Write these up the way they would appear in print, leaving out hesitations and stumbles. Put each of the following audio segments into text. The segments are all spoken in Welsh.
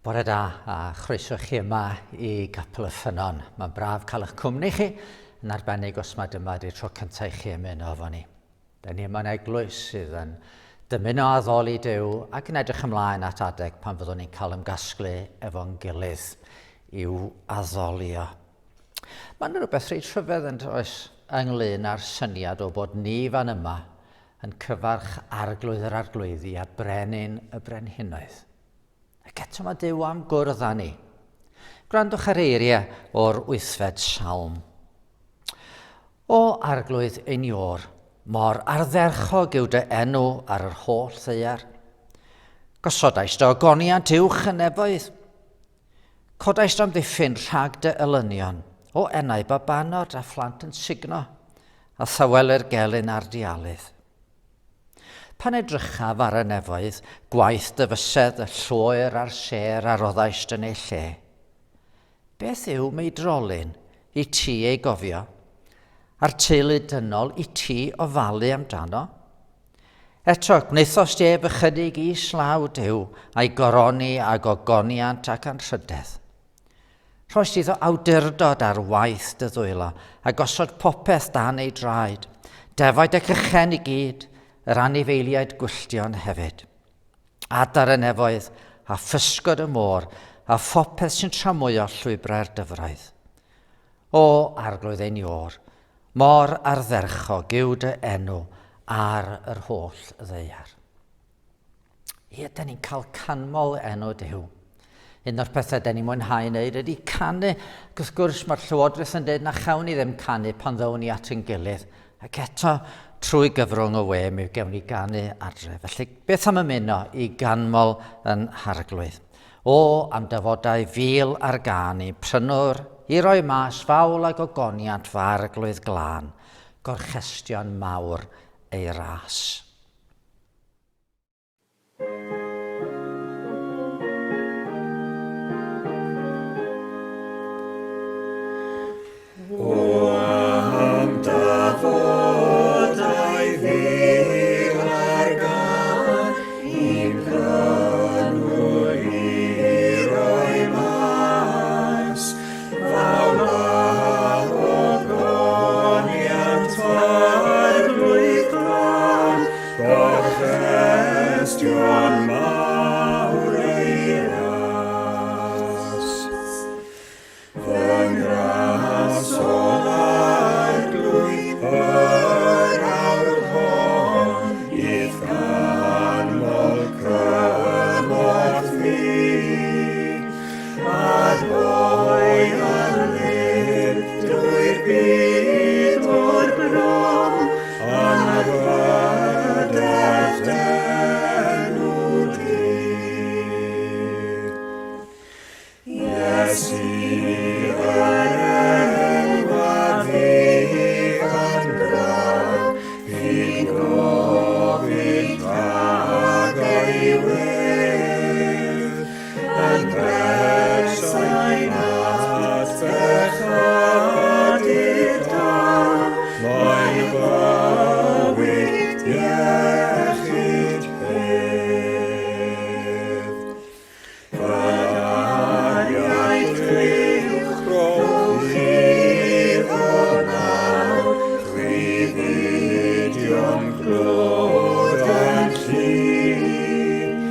Bore da a chroeso chi yma I Capel y Ffynnon. Mae'n braf cael eich cwmni chi yn arbennig os mae dyma di'r tro cyntaf I chi ymuno efo ni. Da ni yma'n eglwys sydd yn dymuno addoli Duw ac yn edrych ymlaen at adeg pan fyddwn ni'n cael ymgasglu efo'n gilydd i'w addolio. Mae'n rhywbeth rhaid rhyfedd yn oes ynglyn â'r syniad o bod ni fan yma yn cyfarch arglwydd yr arglwyddi a brenin y brenhinoedd. Ac eto mae Duw am gwrdd â ni. Gwrandwch ar eiriau o'r 8fed Salm. O arglwydd ein ior, mor ardderchog yw dy enw ar yr holl ddaear. Gosodais dy ogoniant uwch y nefoedd. Codais dy amddiffyn rhag dy elynion, o enau babanod a phlant yn signo, a thawelu'r gelyn ar dialydd. Pan edrychaf ar y nefoedd, gwaith dyfysedd y llwyr a'r ser a roddais yn ei lle. Beth yw mei drolyn I ti ei gofio, a'r teulu dynol I ti ofalu amdano? Eto, gwnaethos di ychydig I slaw Duw a'i goroni ag ogoniant ac anrhydedd. Rhoes iddo awdurdod ar waith dy ddwylo a gosod popeth dan ei draed, defaid ac ychen I gyd, yr anifeiliaid gwylltion hefyd. Adar y nefoedd a physgod y môr a phopeth sy'n tramwyo llwybrau'r dyfraidd. O arglwydd ein ior, mor ardderchog yw dy enw ar yr holl ddaear. Da ni'n cael canmol enw Duw. Un o'r pethau da ni'n mwynhau wneud ydy canu. Wrth gwrs mae'r llywodraeth yn dweud na chawn ni ddim canu pan ddawn ni at ein gilydd. Ac eto, trwy gyfrwng y we, mi gewn ni ganu adre. Felly, beth am ymuno I ganmol yn harglwydd? O am dyfodau fil ar gan I prynwr, I roi mas fawl ag ogoniant fy arglwydd glân, gorchestion mawr ei ras. O am dyfodau fil ar gan I'm prynwr I roi mas fawl ag ogoniant arglwydd glân, gorchestion mawr ei ras. Fy ngras o arglwydd yr awr hon, I'th ganmol cymorth fi, a ddoi ar lid drwy'r byd o'r bron, am fydedd enw di. Iesu yr enwa fi yn graw, fi'n gofyn rhag ei wydd, yn bresain at bechadi'r daw, mae'n bywyd iechyd hydd. Fyraniaid clywch rowch iddo nawr, chwifidion glod yn llun,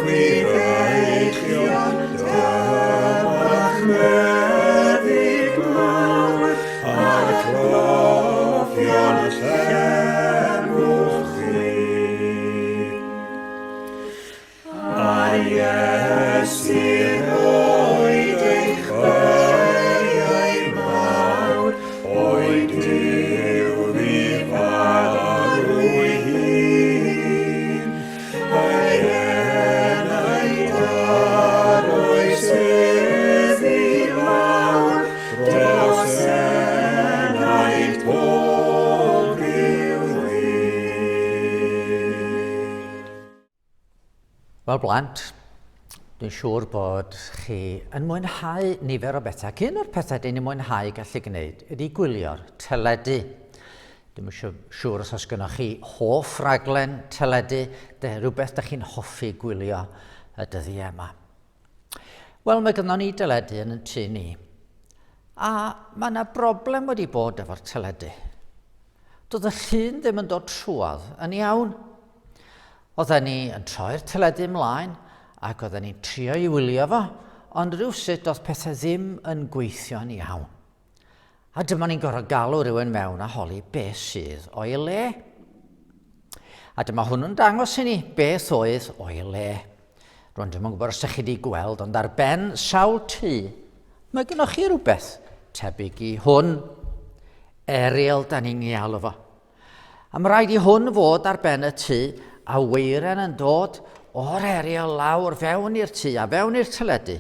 chwireichion dymach meddyg mawr, a'r clofion llenwch chi. A Iesu oed eich beriau mawr, oed Duw fi farw ei hun, ei enau daroes iddi lawr, dros enau pob i'w wyn. Wel blant, dwi'n siŵr bod chi yn mwynhau nifer o bethau. Ac un o'r pethau dyn ni'n mwynhau gallu gwneud ydy gwylio'r teledu. Dim yn siŵr os gynnwch chi hoff raglen teledu, rhywbeth da chi'n hoffi gwylio y dyddiau yma. Wel, mae gynnon ni deledu yn y tŷ ni. A mae yna broblem wedi bod efo'r teledu. Doedd y llun ddim yn dod trwodd yn iawn. Oedden ni yn troi'r teledu ymlaen ac oedden ni'n trio i wylio fo, ond rhywsut oedd pethau ddim yn gweithio'n iawn. A dyma ni'n gorfod galw rhywun mewn a holi beth sydd o'i le. A dyma hwnnw'n dangos i ni beth oedd o'i le. Rwy'n ddim yn gwybod os ydych chi wedi gweld, ond ar ben sawl tŷ, mae gennych chi rhywbeth tebyg i hwn. Aerial, da ni'n ei alw fo. A mae rhaid i hwn fod ar ben y tŷ, a weiren yn dod o'r aerial lawr fewn i'r tŷ a fewn i'r teledu.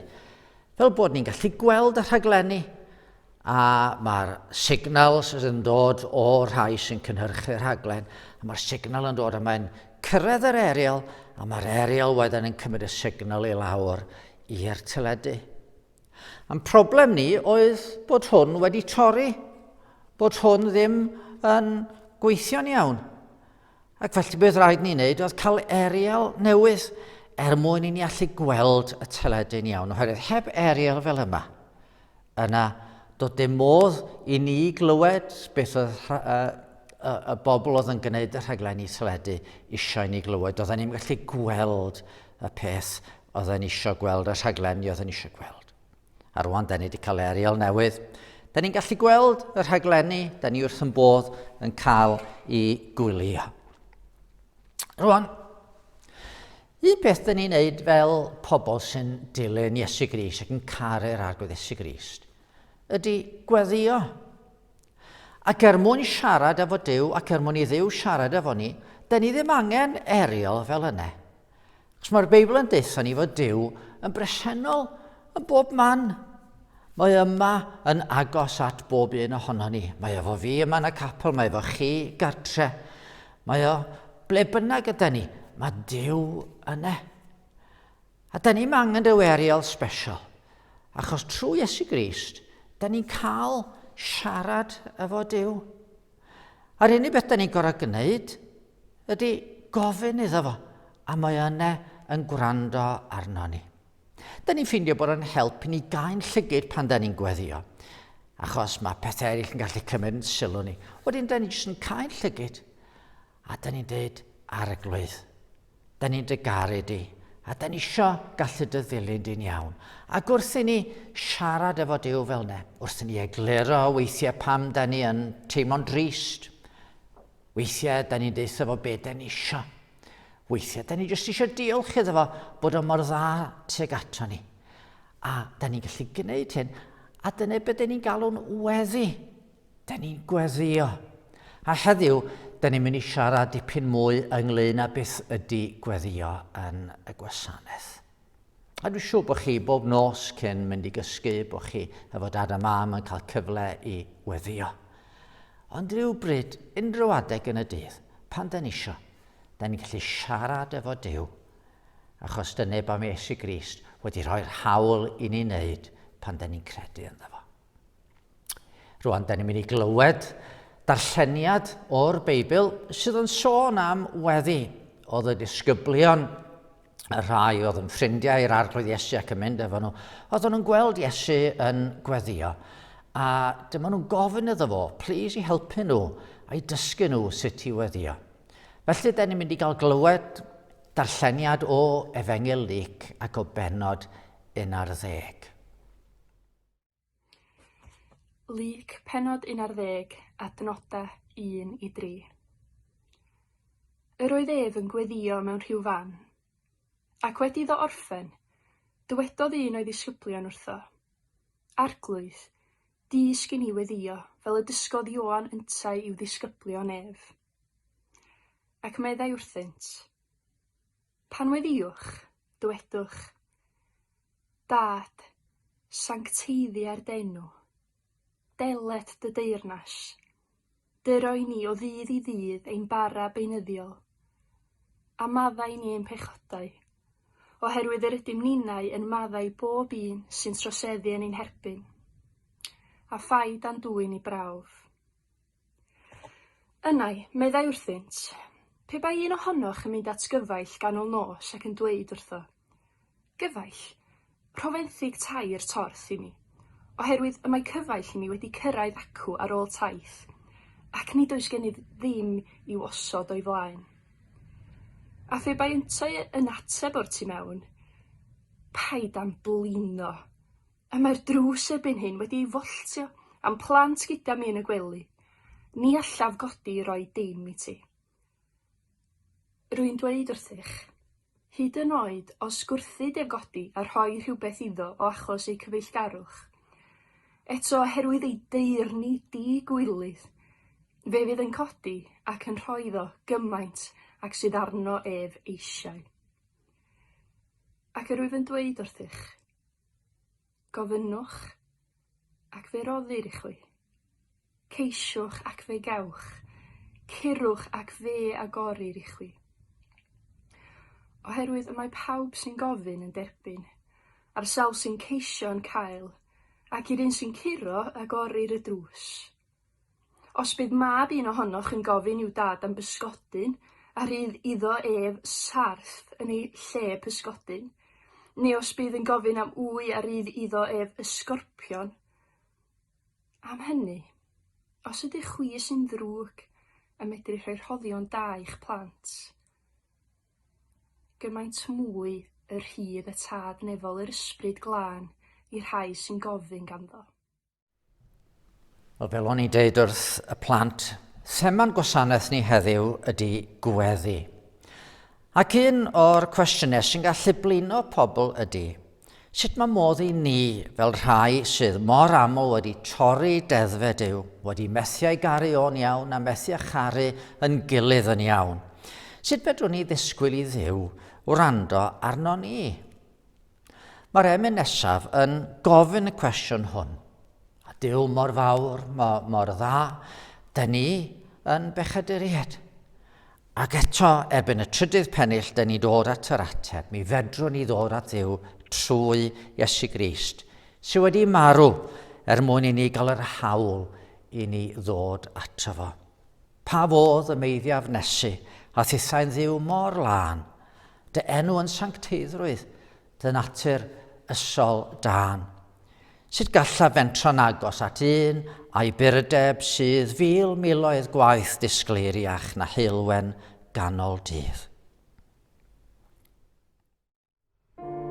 Fel bod ni'n gallu gweld y rhaglenni. A mae'r signals yn dod o'r rhai sy'n cynhyrchu'r rhaglen. A mae'r signal yn dod a mae'n cyrraedd yr aerial, a mae'r aerial wedyn yn cymryd y signal i lawr i'r teledu. A'n problem ni oedd bod hwn wedi torri, bod hwn ddim yn gweithio'n iawn. Ac felly beth rhaid ni'n neud oedd cael aerial newydd mwyn i ni allu gweld y teledu'n iawn. Oherwydd heb aerial fel yma, yna doedd dim modd i ni glywed beth oedd y bobl oedd yn gwneud y rhaglenni teledu eisiau ni glywed. Oedden ni'n gallu gweld y peth oedden ni eisiau gweld, y rhaglenni oedden ni eisiau gweld. A rwan, da ni wedi cael aerial newydd. Da ni'n gallu gweld y rhaglenni, da ni wrth yn bodd yn cael i gwylio. Rwan, un peth da ni'n neud fel pobl sy'n dilyn Iesu Grist ac yn caru'r arglwydd Iesu Grist ydy gweddio. Ac mwyn siarad efo Duw ac mwyn i Dduw siarad efo ni, da ni ddim angen aerial fel yna. Chos mae'r Beibl yn deitha ni fod Duw yn bresennol yn bob man. Mae yma yn agos at bob un ohono ni. Mae efo fi yma yn y capel, mae efo chi gartre. Mae o ble bynnag yda ni, mae Duw yna. A da ni'n angen ryw aerial special. Achos trwy Iesu Grist, da ni'n cael siarad efo Duw. A'r unig beth da ni'n gorfod gwneud ydy gofyn iddo fo, a mae yna yn gwrando arno ni. Da ni'n ffeindio bod yn help i ni gael llygyd pan da ni'n gweddio, achos mae pethau eraill yn gallu cymryd yn sylw ni. Wedyn da ni jyst yn cael llygyd, a da ni'n dweud arglwydd. Da ni'n dygaru di, a da ni isio gallu dy ddilyn di'n iawn. Ac wrth i ni siarad efo Duw fel ne, wrth i ni egluro weithiau pam da ni yn teimlo'n drist. Weithiau da ni'n deitha fo beth da ni isio. Weithiau da ni jyst eisiau diolch iddo fo bod o mor dda tuag ato ni. A da ni'n gallu gwneud hyn, a dyna beth da ni'n galw'n weddi. Da ni'n gweddio. A heddiw, da ni'n mynd i siarad dipyn mwy ynglyn â beth ydy gweddio yn y gwasanaeth. A dwi'n siŵr bod chi bob nos cyn mynd i gysgu, bod chi efo dad a mam yn cael cyfle i weddio. Ond rhywbryd, unrhyw adeg yn y dydd, pan da ni isio, da ni'n gallu siarad efo Duw, achos dyna am Iesu Grist wedi rhoi'r hawl i ni wneud pan da ni'n credu ynddo fo. Rwan, da ni'n mynd i glywed darlleniad o'r Beibl sydd yn sôn am weddi. Oedd y disgyblion, y rhai oedd yn ffrindiau i'r arglwydd Iesu ac yn mynd efo nhw, oedden nhw'n gweld Iesu yn gweddio. A dyma nhw'n gofyn iddo fo, plis i helpu nhw a'i dysgu nhw sut i weddio. Felly, da ni'n mynd i gael glywed darlleniad o Efengyl Luc ac o bennod 11. Luc, pennod 11, adnodau 1 i 3. Yr oedd ef yn gweddio mewn rhyw fan, ac wedi iddo orffen, dywedodd un o'i ddisgyblion wrtho. Arglwydd, disg i ni weddio, fel y dysgodd Ioan yntau i'w ddisgyblion ef. Ac meddai wrthynt, pan weddiwch, dywedwch, Dad, sancteiddiau'r denw, delet dy deyrnas, dyroi ni o ddydd i ddydd ein bara beunyddiol, a maddau ni ein pechodau, oherwydd yr ydym ninnau yn maddau bob un sy'n troseddu yn ein herbyn, a phai dan dwyn i brawf. Ynai, meddai wrthynt, pe bai un ohonoch yn mynd at gyfaill ganol nos ac yn dweud wrtho, Gyfaill, Rhofenthig tair torth i mi, oherwydd y mae cyfaill i mi wedi cyrraedd acw ar ôl taith, ac nid oes gen i ddim i'w osod o'i flaen. A phe bai yntau yn ateb o'r tu mewn, paid am blino. A mae'r drws erbyn hyn wedi ei foltio am plant gyda mi yn y gwely. Ni allaf godi i roi dim i ti. Rwy'n dweud wrthych, hyd yn oed os gwrthyd ef godi a rhoi rhywbeth iddo o achos ei cyfeillgarwch. Eto oherwydd ei deyrni di-gwylydd, fe fydd yn codi ac yn rhoiddo gymaint ac sydd arno ef eisiau. Ac rwyf yn dweud wrthych, gofynnwch ac fe roddir i chwi. Ceisiwch ac fe gewch, curwch ac fe agorir i chwi. Oherwydd y mae pawb sy'n gofyn yn derbyn, a'r sawl sy'n ceisio yn cael, ac i'r un sy'n curo agorir y drws. Os bydd mab un ohonoch yn gofyn i'w dad am bysgodyn, a rydd iddo ef sarth yn ei lle pysgodyn, neu os bydd yn gofyn am wy a rydd iddo ef ysgorpion, am hynny, os ydych chwi sy'n ddrwg a medru rhoi rhoddion da i'ch plant, gymaint mwy yr rhydd y tad nefol yr ysbryd glân i'r rhai sy'n gofyn ganddo. Wel, fel o'n i'n deud wrth y plant, thema'n gwasanaeth ni heddiw ydy gweddi. Ac un o'r cwestiynau sy'n gallu blino pobl ydy, sut mae modd i ni, fel rhai sydd mor aml wedi torri deddfe Duw, wedi methu ei garu o'n iawn a methu a charu yn gilydd yn iawn, sut fedrwn ni ddisgwyl i Dduw wrando arno ni? Mae'r emyn nesaf yn gofyn y cwestiwn hwn. A Duw mor fawr, mor dda, dyn ni yn bechaduriaid. Ac eto, ebyn y trydydd pennill, dyn ni dod at yr ateb. Mi fedrwn ni ddod at Dduw trwy Iesu Grist, sydd wedi marw mwyn i ni gael yr hawl i ni ddod ato fo. Pa fodd y meiddiaf nesu a thithau'n Dduw mor lân, dy enw yn sancteiddrwydd, dy natur ysol dan. Sut galla fentro'n agos at un a'i byrdeb sydd fil miloedd gwaith disgleiriach na heilwen ganol dydd. Amen.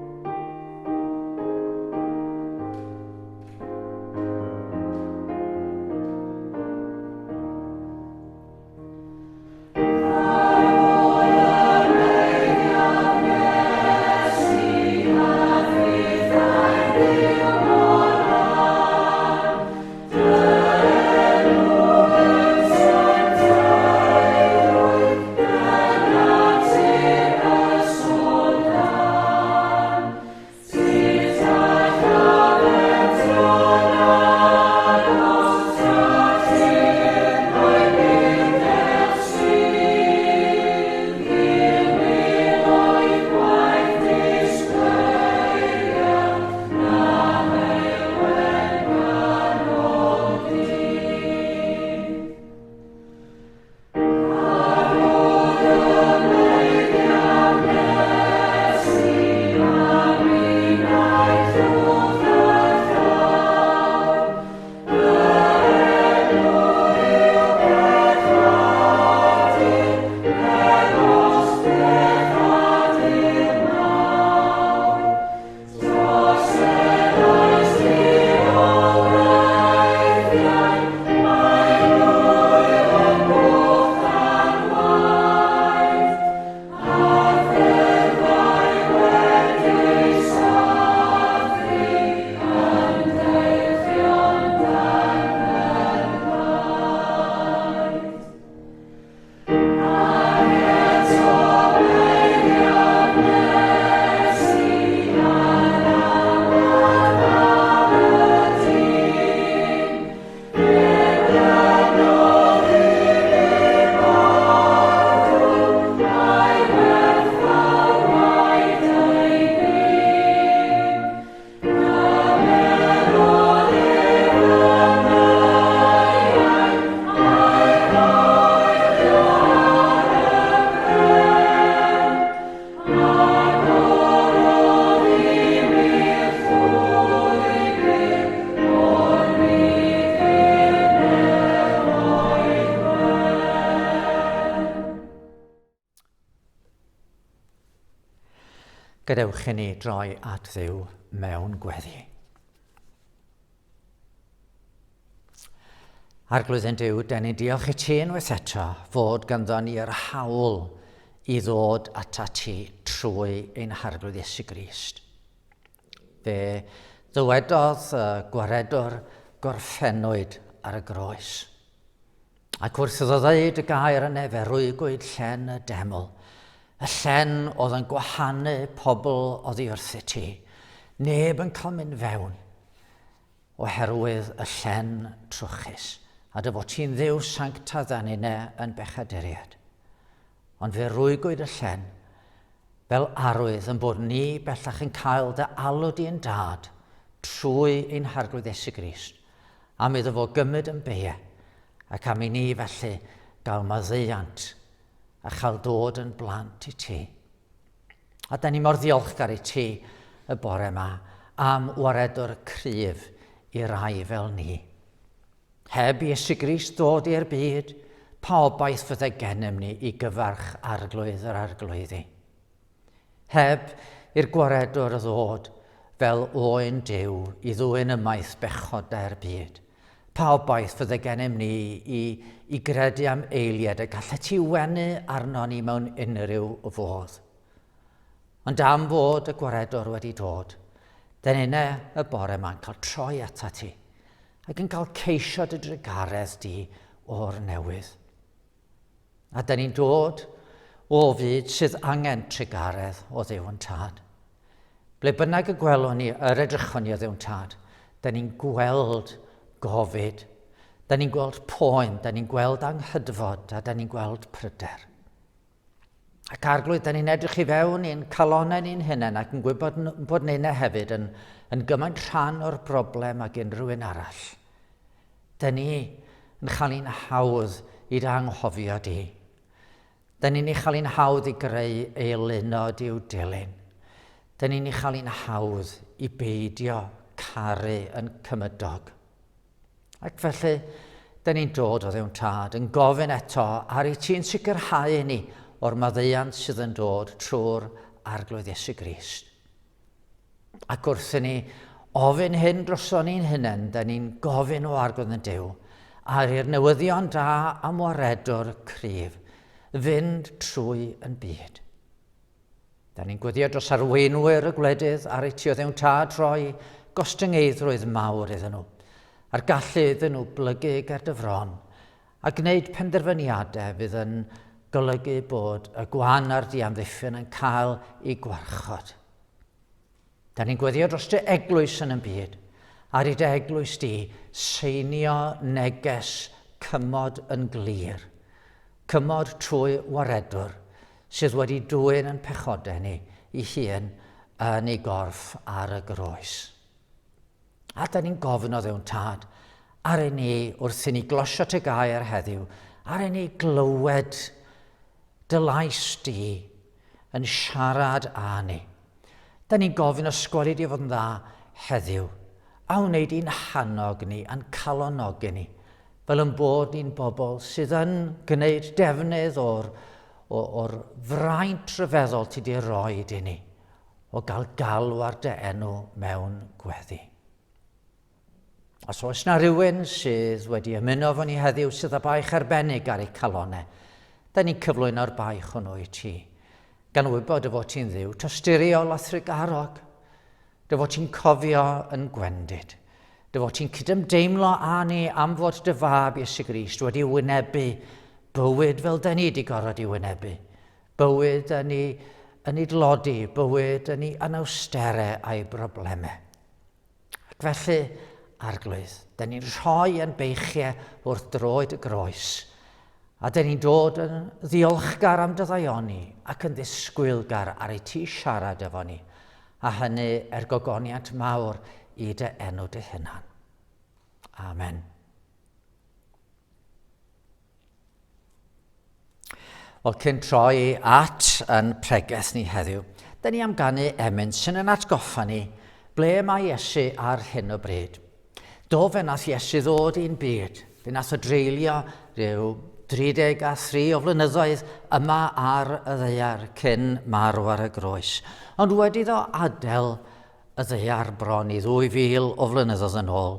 Gadewch i ni droi at Dduw mewn gweddi. Arglwydd yn Duw, da ni'n diolch i ti unwaith eto fod ganddo ni'r hawl i ddod ata ti trwy ein harglwydd Iesu Grist. Fe ddywedodd gwaredwr gorffennwyd ar y groes. Ac wrth iddo ddeud y gair yna fe rwygwyd llen y deml, y llen oedd yn gwahanu pobl oddi wrth i ti. Neb yn cael mynd fewn oherwydd y llen trwchus. A dy fod ti'n Dduw sancta ddanine yn bechaduriad. Ond fe rwygwyd y llen fel arwydd yn bod ni bellach yn cael dy alw di'n dad trwy ein harglwydd Iesu Grist. Am iddo fo gymryd yn beie ac am i ni felly gael maddeuant a chael dod yn blant i ti. A da ni mor ddiolchgar i ti y bore yma am waredwr cryf i rai fel ni. Heb Iesu Grist ddod i'r byd, pa obaith fydde gennym ni i gyfarch arglwydd yr arglwyddi. Heb i'r gwaredwr ddod fel oen Duw i ddwyn ymaith bechodau'r byd. Pa obaith fydde gennym ni i gredu am eiliad a gallet ti wenu arno ni mewn unrhyw fodd. Ond am fod y gwaredwr wedi dod, dyn yna y bore yma'n cael troi ata ti ac yn cael ceisio dy drigaredd di o'r newydd. A dyn ni'n dod o fyd sydd angen trigaredd o Dduw yn tad. Ble bynnag y gwelwn ni, yr edrychon ni o Dduw yn tad, dyn ni'n gweld gofid, dyn ni'n gweld poen, dyn ni'n gweld anghydfod a dyn ni'n gweld pryder. Ac arglwydd, dyn ni'n edrych i fewn i'n calonau ni'n hunain ac yn gwybod bod ni'n hefyd yn gymaint rhan o'r broblem ag unrhyw un arall. Dyn ni yn cael ein hawdd i anghofio di. Dyn ni'n cael ein hawdd i greu eilunod i'w dilyn. Dyn ni'n cael ein hawdd i beidio caru yn cymydog. Ac felly, dyn ni'n dod o Dduw tad yn gofyn eto ar i ti'n sicrhau i ni o'r maddeuant sydd yn dod trwy'r arglwydd Iesu Grist. Ac wrth i ni ofyn hyn droson ni'n hunain, da ni'n gofyn o arglwydd yn Duw, ar i'r newyddion da am waredwr cryf, fynd trwy yn byd. Da ni'n gweddio dros arweinwyr y gwledydd ar ei ti o Dduw tad roi gostyngeidrwydd mawr iddyn nhw, a'r gallu iddyn nhw blygu ger dy fron, a gwneud penderfyniadau fydd yn golygu bod y gwan a'r diamddiffyn yn cael ei gwarchod. Da ni'n gweddio dros dy eglwys yn y byd, ar i dy eglwys di seinio neges cymod yn glir, cymod trwy waredwr sydd wedi dwyn yn pechodau ni i hun yn ei gorff ar y groes. A da ni'n gofyn o Dduw tad, ar i ni wrth i ni glosio dy gair heddiw, ar i ni glywed dy lais di yn siarad â ni. Da ni'n gofyn ysgweli di fod yn dda heddiw, a wneud i'n hannog ni, a'n calonogi ni, fel yn bod ni'n bobl sydd yn gwneud defnydd o'r fraint rhyfeddol ti di roed i ni, o gael galw ar dy enw mewn gweddi. Os oes na rhywun sydd wedi ymuno fo ni heddiw sydd â baich arbennig ar ei calonau, da ni'n cyflwyno'r baich hwnnw i ti. Gan wybod dy fod ti'n Dduw, tosturiol a thrigarog, dy fod ti'n cofio yn gwendid, dy fod ti'n cydymdeimlo â ni am fod dy fab Iesu Grist wedi wynebu bywyd fel da ni wedi gorfod i wynebu, bywyd yn ei dlodi, bywyd yn ei anawsterau a'i broblemau. Ac felly, arglwydd, da ni'n rhoi yn beichiau wrth droed y groes, a da ni'n dod yn ddiolchgar am dy ddaioni ac yn ddisgwylgar ar ei ti siarad efo ni, a hynny gogoniant mawr i dy enw dy hunan. Amen. Wel, cyn troi at yn pregeth ni heddiw, da ni am ganu emyn sy'n yn atgoffa ni ble mae Iesu ar hyn o bryd. Do fe nath Iesu ddod i'n byd, fe nath o dreulio rhyw 33 o flynyddoedd yma ar y ddaear cyn marw ar y groes, ond wedi ddo adael y ddaear bron i 2000 o flynyddoedd yn ôl,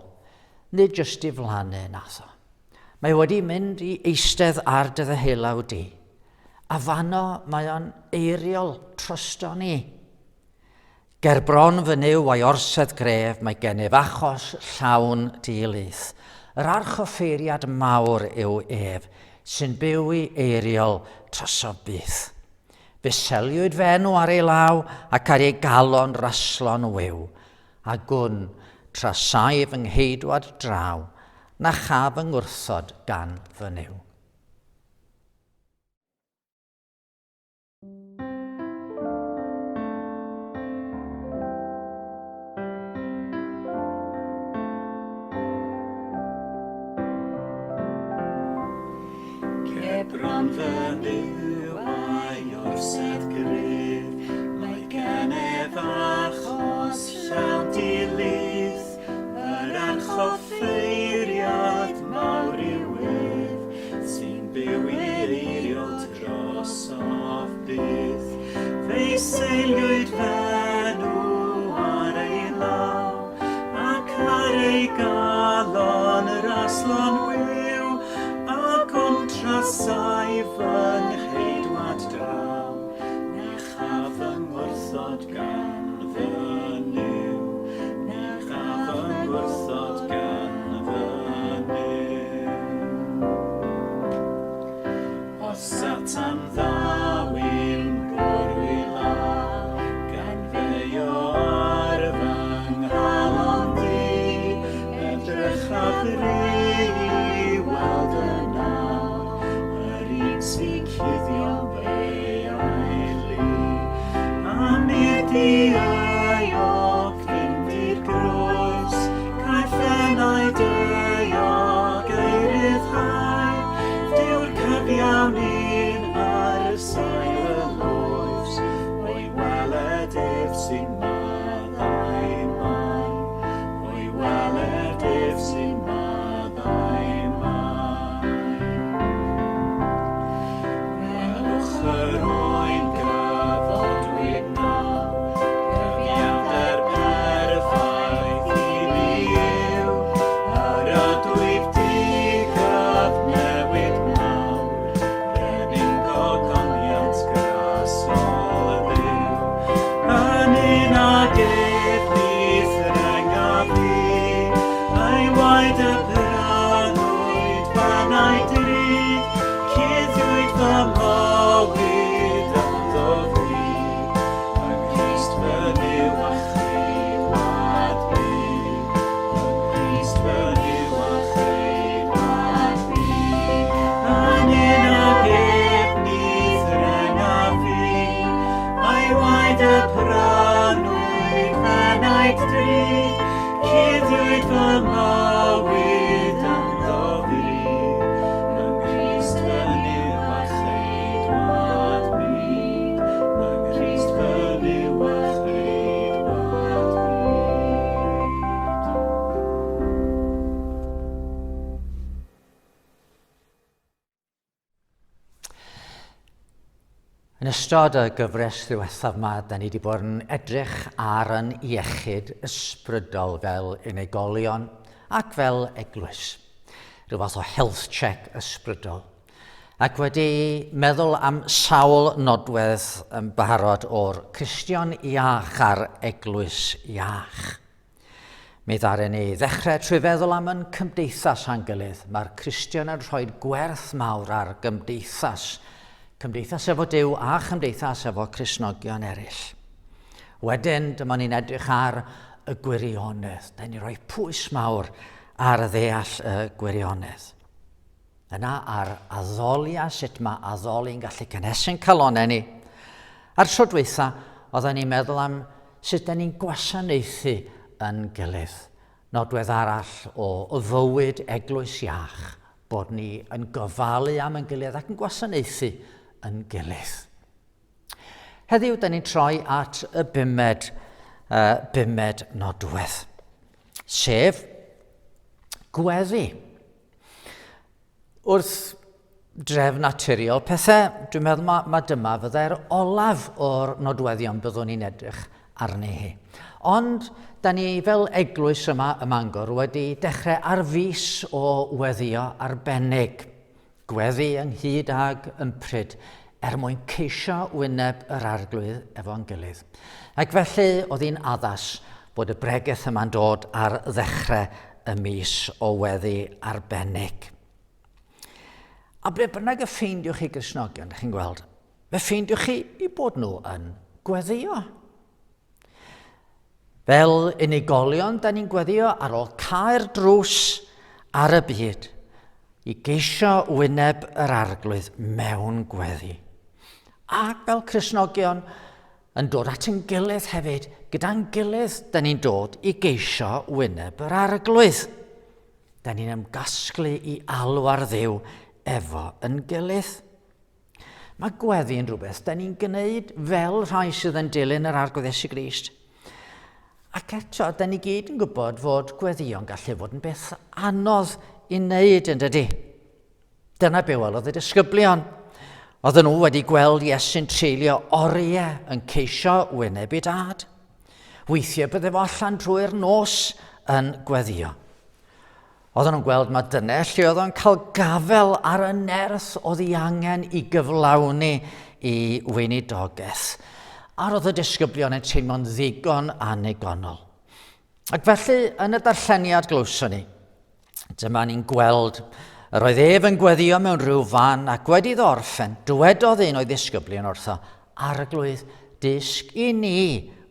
nid jyst i flannu nath o. Mae wedi mynd i eistedd ar dy ddehelaw di, a fanno mae o'n eiriol trysto ni. Ger bron fy niw a'i orsedd gref mae gennyf achos llawn dilyth. Yr archoffeiriad mawr yw ef, sy'n byw i eiriol troso byth. Fe seliwyd fenw ar ei law ac ar ei galon raslon wyw, a gwn tra saif yng ngheidwad draw, na chaf yng ngwrthod gan fy niw. Bron fy niw a'i orsedd gref, mae gennyf achos llawn dilyth, yr archoffeiriad mawr yw ef, sy'n byw i'r eiriol drosodd byth. Fe seiliwyd fenw ar ei law, ac ar ei galon raslon wyw, ac o'n saif yng ngheidwad draw, neu chaf yng ngwrthod gan fy niw, neu chaf yng ngwrthod gan fy niw. O Satan ddaw i'n bwrwila, gan feio ar fy nghalon di, edrych a ddri i weld yna, sy'n cuddio be a'i li, a nid i aiog fynd i'r groes, caiff enau deuog ei ryddhau, dyw'r cyfiawn un ar y sail y loes, o'i weledydd sy'n maddau man, o'i weledydd sy'n maddau man. Yr oen gyfodwyd naw, cyfiawnder perffaith i mi yw, yr ydwyf di-gyfnewid mawr, brenin gogoniant grasol ddiw. Yn un ag efnydd rhenga fi, a'i waed y branwyd fan a'i drud, cuddiwyd fy mywyd ynddo fi, yng Nghrist fy niw a cheidwad fi, yng Nghrist fy niw a cheidwad fi. Yn un ag efnydd rhenga fi, a'i waed y branwyd fan a'i drud, cuddiwyd fy mywyd ynddo fi, yng Nghrist fy niw a cheidwad fi, yng Nghrist fy niw a cheidwad fi. Yn ystod y gyfres ddiwethaf yma, da ni wedi bod yn edrych ar yn iechyd ysbrydol fel unigolion ac fel eglwys. Rhyw fath o health check ysbrydol. Ac wedi meddwl am sawl nodwedd yn barod o'r Cristion iach a'r eglwys iach. Mi ddaren ni ddechrau trwy feddwl am yn cymdeithas a'n gilydd. Mae'r Cristion yn rhoi gwerth mawr ar gymdeithas. Cymdeithas efo Duw a chymdeithas efo Cristnogion eraill. Wedyn, dyma ni'n edrych ar y gwirionedd. Da ni'n rhoi pwys mawr ar y ddeall y gwirionedd. Yna ar addoliau, sut mae addoli'n gallu cynhesu'n calonau ni. A'r tro dwytha, oedden ni'n meddwl am sut da ni'n gwasanaethu yn gilydd. Nodwedd arall o fywyd eglwys iach, bod ni yn gofalu am yn gilydd ac yn gwasanaethu yn gilydd. Heddiw, da ni'n troi at y bumed nodwedd, sef gweddi. Wrth drefn naturiol pethau. Dwi'n meddwl mae dyma fyddai'r olaf o'r nodweddion byddwn ni'n edrych arni hi. Ond, da ni fel eglwys yma ym Mangor wedi dechrau ar fis o weddio arbennig. Gweddi ynghyd ag ympryd mwyn ceisio wyneb yr arglwydd efo'n gilydd. Ac felly oedd hi'n addas bod y bregaeth yma'n dod ar ddechrau y mis o weddi arbennig. A ble bynnag y ffeindiwch chi Gristnogion, chi'n gweld, fe ffeindiwch chi i bod nhw yn gweddio. Fel unigolion, da ni'n gweddio ar ôl cael drws ar y byd i geisio wyneb yr arglwydd mewn gweddi. Ac fel Cristnogion, yn dod at yn gilydd hefyd, gyda'n gilydd, da ni'n dod i geisio wyneb yr arglwydd. Da ni'n ymgasglu i alw ar Dduw efo yn gilydd. Mae gweddi yn rhywbeth da ni'n gwneud fel rhai sydd yn dilyn yr arglwydd Iesu Grist. Ac eto, da ni gyd yn gwybod fod gweddïo'n gallu fod yn beth anodd i wneud yn dydy. Dyna be welodd y disgyblion. Oedden nhw wedi gweld Iesu'n treulio oriau yn ceisio wyneb i dad. Weithiau bydde fo allan drwy'r nos yn gweddio. Oedden nhw'n gweld mae dyna lle oedd o'n cael gafel ar y nerth oedd ei angen i gyflawni i weinidogaeth. A roedd y disgyblion yn teimlo'n ddigon annigonol. Ac felly, yn y darlleniad glywson ni, dyma ni'n gweld yr oedd ef yn gweddio mewn rhyw fan ac wedi ddorffen, dywedodd un o'i ddisgyblion wrtho, arglwydd, disg i ni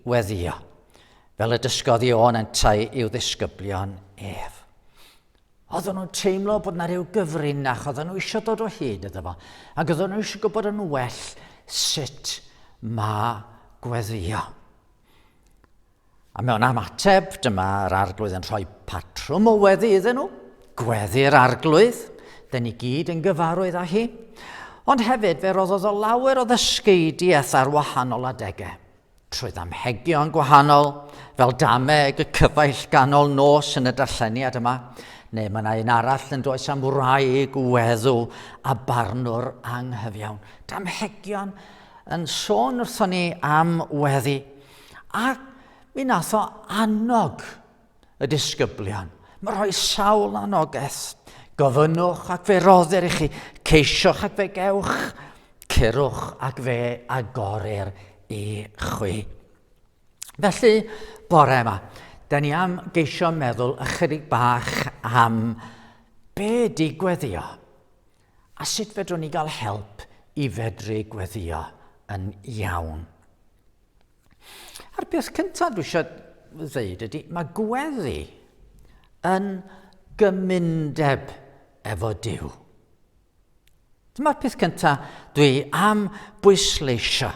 weddio. Fel y dysgodd i o'n entai i'w ddisgyblion ef. Oedden nhw'n teimlo bod yna rhyw gyfrinach, oedden nhw eisiau dod o hyd iddo fo, ac oedden nhw eisiau gwybod yn well sut mae gweddio. A mewn ymateb, dyma'r arglwydd yn rhoi patrwm o weddi iddyn nhw, gweddi'r arglwydd, da ni gyd yn gyfarwydd â hi, ond hefyd fe roddodd o lawer o ddysgeidiaeth ar wahanol adegau, trwy ddamhegion gwahanol, fel dameg y cyfaill ganol nos yn y darlleniad yma, neu mae yna un arall yn does am wraig, weddw a barnwr anghyfiawn. Damhegion yn sôn wrthon ni am weddi, ac mi nath o annog y disgyblion. Mae rhoi sawl anogaeth. Gofynnwch ac fe roddir i chi, ceisiwch ac fe gewch, curwch ac fe agorir i chwi. Felly, bore yma, da ni am geisio meddwl ychydig bach am be di gweddio a sut fedrwn ni gael help i fedru gweddio yn iawn. A'r beth cyntaf dwi eisiau ddeud ydy, mae gweddi yn gymundeb efo Duw. Dyma'r peth cyntaf dwi am bwysleisio.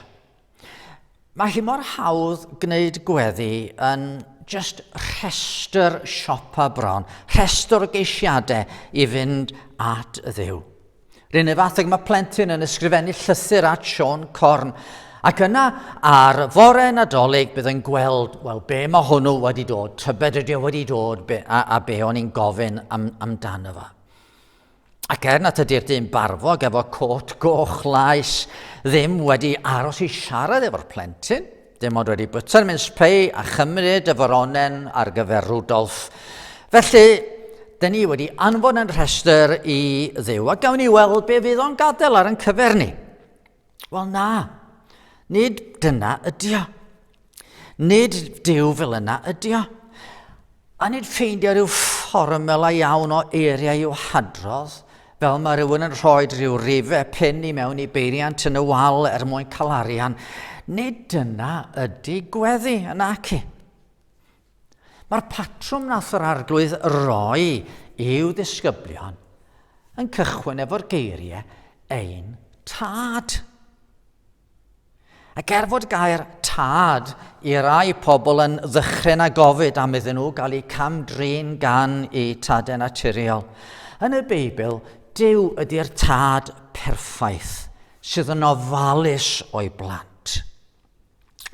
Mae hi mor hawdd gwneud gweddi yn just rhestr siopa bron, rhestr o geisiadau i fynd at y Dduw. Ryn y fath mae plentyn yn ysgrifennu llythyr at Sion Corn, ac yna ar fore Nadolig bydd yn gweld, wel, be mae hwnnw wedi dod, tybed ydy o wedi dod a be o'n i'n gofyn amdano fo. Ac nad ydy'r dyn barfog efo cot goch lais ddim wedi aros i siarad efo'r plentyn, dim ond wedi bwyta'r mince pie a chymryd y foronen ar gyfer Rudolf. Felly, da ni wedi anfon yn rhestr i Dduw, a gawn ni weld be fydd o'n gadael ar yn cyfer ni. Wel na, nid dyna ydi o. Nid Duw fel yna ydi o. A nid ffeindio rhyw fformula iawn o eiriau i'w hadrodd, fel mae rhywun yn rhoi rhyw rifau pin i mewn i beiriant yn y wal mwyn cael arian. Nid dyna ydi gweddi yn ac i. Mae'r patrwm nath yr arglwydd roi i'w ddisgyblion yn cychwyn efo'r geiriau ein tad. Ac fod gair tad i rai pobl yn ddychryn a gofid am iddyn nhw gael eu camdrin gan eu tadau naturiol. Yn y Beibl, Duw ydy'r tad perffaith sydd yn ofalus o'i blant.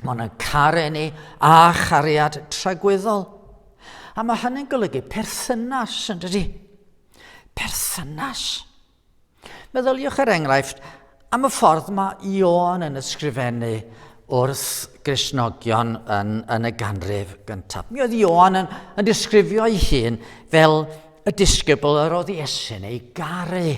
Mae'n caru ni a chariad tragwyddol. A mae hynny'n golygu perthynas yn dydy. Perthynas. Meddyliwch enghraifft am y ffordd mae Ioan yn ysgrifennu wrth Gristnogion yn y ganrif gyntaf. Mi oedd Ioan yn disgrifio ei hun fel y disgybl yr oedd Iesu'n ei garu.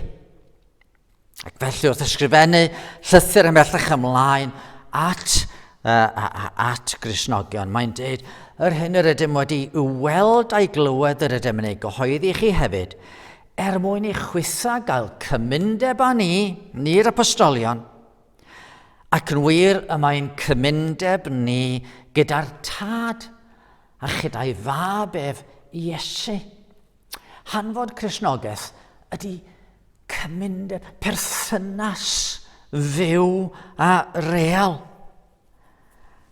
Ac felly wrth ysgrifennu llythyr ymellach ymlaen at Gristnogion, mae'n dweud, yr hyn yr ydym wedi i'w weld a'i glywed yr ydym yn ei gyhoeddi chi hefyd, mwyn i chwytha gael cymundeb â ni'r apostolion, ac yn wir y mae'n cymundeb ni gyda'r tad a gyda'i fab ef Iesu. Hanfod Cristnogaeth ydy cymundeb, perthynas fyw a real.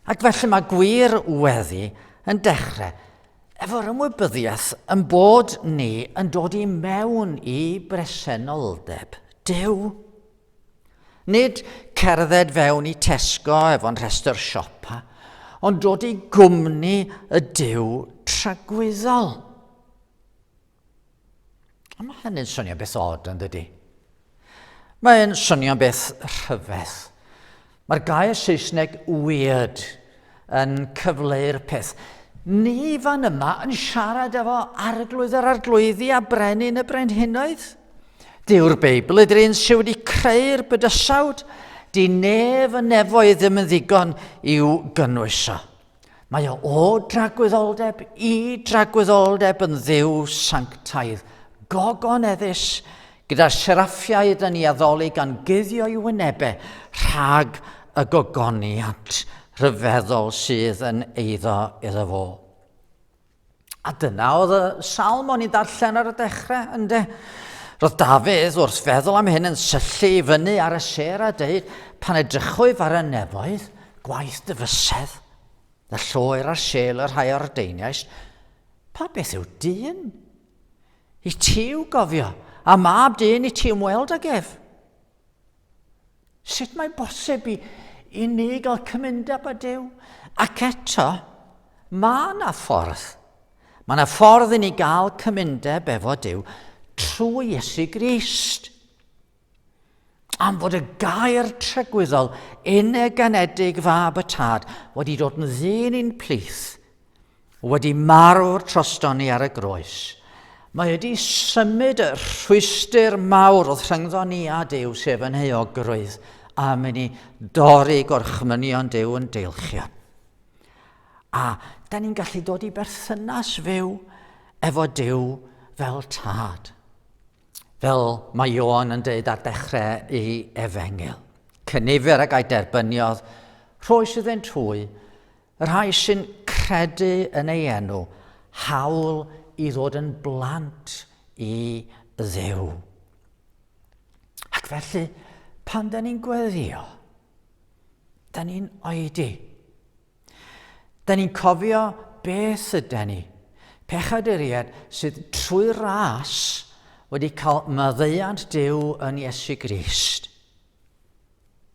Ac felly mae gwir weddi yn dechrau efo'r ymwybyddiaeth yn bod ni yn dod i mewn i bresenoldeb Duw. Nid cerdded fewn i Tesco efo'n rhestr siopa, ond dod i gwmni y Duw tragwyddol. A mae hynny'n swnio beth od yn dydi. Mae'n swnio beth rhyfedd. Mae'r gair Saesneg weird yn cyfleu'r peth. Ni fan yma yn siarad efo arglwydd yr arglwyddi a brenin y brenhinoedd. Dyw'r Beibl ydy'r un sydd wedi creu'r bydysawd. Di nef y nefoedd ddim yn ddigon i'w gynnwys o. Mae o dragwyddoldeb i dragwyddoldeb yn dduw sanctaidd, gogoneddus, gyda'r seraffiaid yn ei addoli gan guddio i wynebau rhag y gogoniant rhyfeddol sydd yn iddo fo. A dyna oedd y salm o'n i darllen ar y dechrau, ynde? Roedd Dafydd wrth feddwl am hyn yn syllu i fyny ar y ser a dweud, pan edrychwyf ar y nefoedd, gwaith dyfysedd, y llwyr a'r sel yr rhai o'r deiniais, pa beth yw dyn? I ti yw gofio, a mab dyn i ti ymweld ag ef. Sut mae'n bosib i ni gael cymundeb â Duw? Ac eto, mae yna ffordd. Mae yna ffordd i ni gael cymundeb efo Duw trwy Iesu Grist. Am fod y gair tragwyddol uneganedig fab y tad wedi dod yn ddyn i'n plith, wedi marw'r troston ni ar y groes. Mae wedi symud y rhwystyr mawr oedd rhyngddo ni a Duw sef yn euogrwydd a mynd i dorri gorchmynion Duw yn deilchio. A da ni'n gallu dod i berthynas fyw efo Duw fel tad. Fel mae Ioan yn dweud ar dechrau ei efengil. Cynifer ag ei derbyniodd, rhoi sydd yn twy, rhai sy'n credu yn ei enw, hawl i ddod yn blant i Dduw. Ac felly, pan da ni'n gweddio, da ni'n oedi. Da ni'n cofio beth ydyn ni, pechaduriad sydd trwy ras wedi cael maddeuant Duw yn Iesu Grist.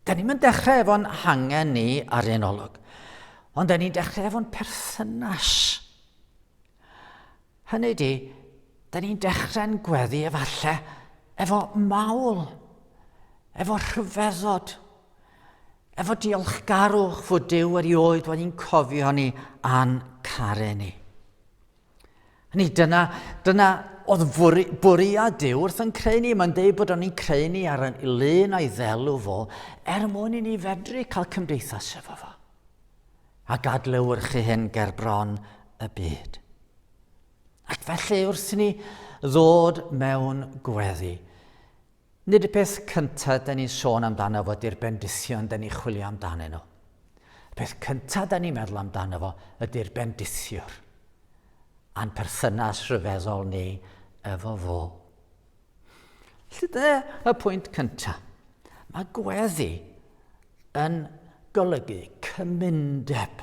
Da ni'n mynd dechrau efo'n hangen ni ar un olwg, ond da ni'n dechrau efo'n perthynas. Hynny di, da ni'n dechrau'n gweddi efallai efo mawl, efo rhyfeddod, efo diolchgarwch fod Duw erioed wedi'n cofio ni a'n caru ni. Hynny, dyna oedd bwriad Duw wrth yn creu ni. Mae'n dweud bod o'n i'n creu ni ar y lun a'i ddelw fo, mwyn i ni fedru cael cymdeithas efo fo. A gadlewyrchu hyn ger bron y byd. Ac felly wrth ni ddod mewn gweddi, nid y peth cyntaf da ni'n sôn amdano fo ydy'r bendithion da ni'n chwilio amdano nhw. Y peth cyntaf da ni'n meddwl amdano fo ydy'r bendithiwr a'n perthynas rhyfeddol ni efo fo. Felly y pwynt cyntaf. Mae gweddi yn golygu cymundeb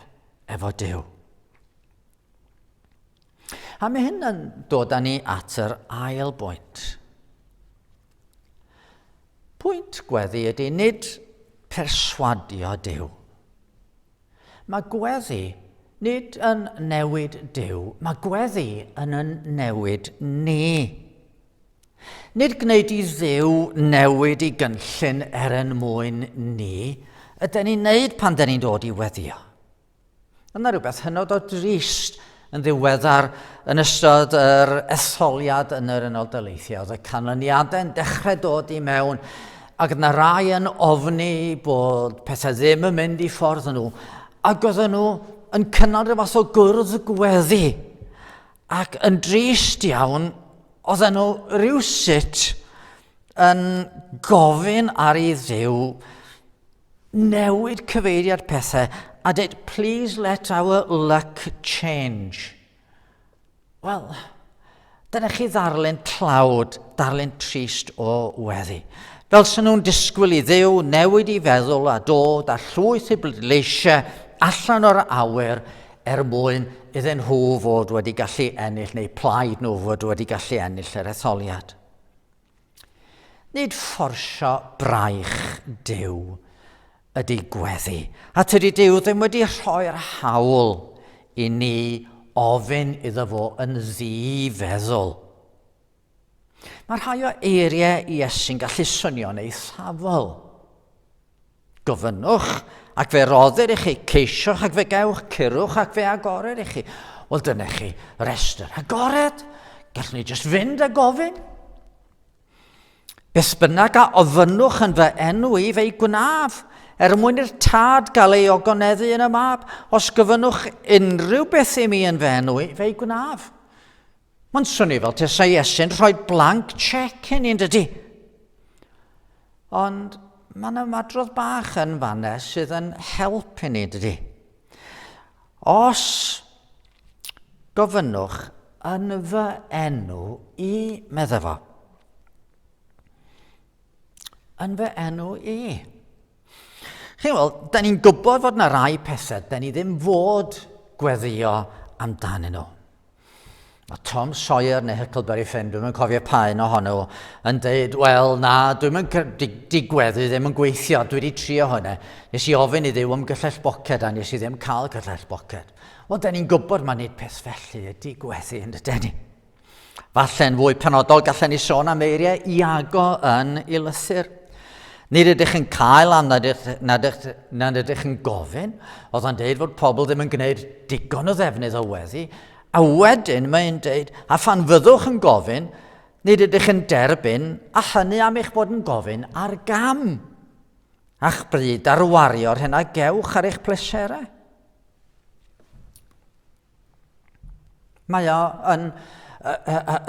efo Duw. A mae hyn yn dod â ni at yr ail bwynt. Pwynt gweddi ydy nid perswadio Duw. Mae gweddi nid yn newid Duw, mae gweddi yn newid ni. Nid gwneud I Dduw newid I gynllun mwyn ni, ydyn ni'n neud pan dyn ni'n dod I weddio. Yna rhywbeth hynod o drist yn ddiweddar yn ystod yr etholiad yn yr Unol Daleithiau. Oedd y canlyniadau'n dechrau dod I mewn ac yna rai yn ofni bod pethau ddim yn mynd I ffordd nhw ac oedden nhw yn cynnal rhywbeth o gwrdd gweddi ac yn drist iawn oedden nhw rhywsut yn gofyn ar I Dduw newid cyfeiriad pethau a dweud, please let our luck change. Wel, dyna chi ddarlun tlawd, darlun trist o weddi. Fel sy'n nhw'n disgwyl I Dduw newid I feddwl a dod a llwyth I bleidleisiau allan o'r awyr mwyn iddyn nhw fod wedi gallu ennill neu plaid nhw fod wedi gallu ennill yr etholiad. Nid fforsio braich Duw ydy gweddi, a tydi Duw ddim wedi rhoi'r hawl I ni ofyn iddo fo yn ddi-feddwl. Mae rhai o eiriau Iesu'n gallu swnio'n eithafol. Gofynnwch, ac fe roddir I chi, ceisiwch ac fe gewch, curwch ac fe agored I chi. Wel, dyna chi, restr agored, gallwn ni jyst fynd a gofyn. Beth bynnag a ofynnwch yn fy enw I fe'i gwnaf, mwyn i'r tad gael ei ogoneddu yn y mab, os gyfynnwch unrhyw beth I mi yn fy enw I fe'i gwnaf. Mae'n swnio fel tesa Iesu'n rhoi blank check I ni'n dydy. Ond mae'n ymadrodd bach yn fanna sydd yn help I ni dydy. Os gofynnwch yn fy enw I, medda fo. Yn fy enw I. Chi'n weld, da ni'n gwybod fod yna rai pethau, da ni ddim fod gweddio amdanyn nhw. Mae Tom Sawyer neu Capel y Ffynnon, dwi'n yn cofio pa un ohono yn dweud, wel na, di gweddi ddim yn gweithio, dwi wedi trio hwnna. Nes I ofyn I Dduw am gyllell boced a nes I ddim cael gyllell boced. Wel, da ni'n gwybod mae nid peth felly ydi gweddi yn dydyn ni. Falle'n fwy penodol gallen ni sôn am eiriau Iago yn I lythyr. Nid ydych yn cael am nad ydych yn gofyn, oedd yn dweud fod pobl ddim yn gwneud digon o ddefnydd o weddi, a wedyn mae'n dweud, a phan fyddwch yn gofyn, nid ydych yn derbyn, a hynny am eich bod yn gofyn ar gam, a'ch bryd ar wario'r hynna gewch ar eich pleserau. Mae o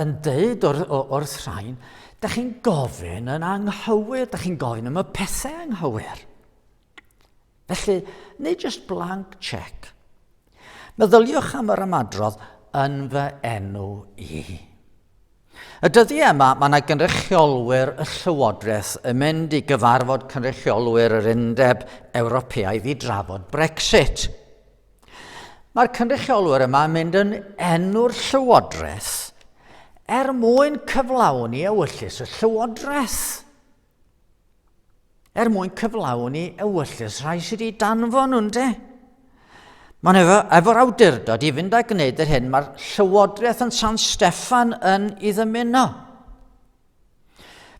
yn dweud wrth rhain, da chi'n gofyn yn anghywir, da chi'n gofyn am y pethau anghywir. Felly, nid just blank check. Meddyliwch am yr ymadrodd yn fy enw I. Y dyddiau yma, mae yna gynrychiolwyr y Llywodraeth yn mynd I gyfarfod cynrychiolwyr yr Undeb Ewropeaidd I drafod Brexit. Mae'r cynrychiolwyr yma yn mynd yn enw'r Llywodraeth mwyn cyflawni ewyllus y Llywodraeth. Mwyn cyflawni ewyllus rhai sydd I danfon nhw'n de. Mae'n efo'r awdurdod I fynd a gwneud yr hyn mae'r Llywodraeth yn San Steffan yn I ddymuno.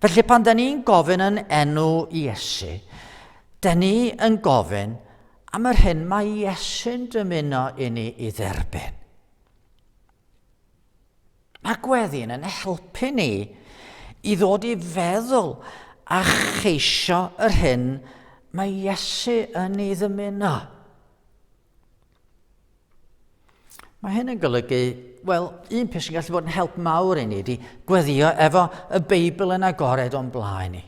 Felly pan da ni'n gofyn yn enw Iesu, da ni yn gofyn am yr hyn mae Iesu'n dymuno I ni I dderbyn. Mae gweddi'n yn helpu ni I ddod I feddwl a cheisio yr hyn mae Iesu yn ei ddymuno. Mae hyn yn golygu, wel, un peth sy'n gallu bod yn help mawr I ni ydy gweddio efo y Beibl yn agored o'n blaen ni.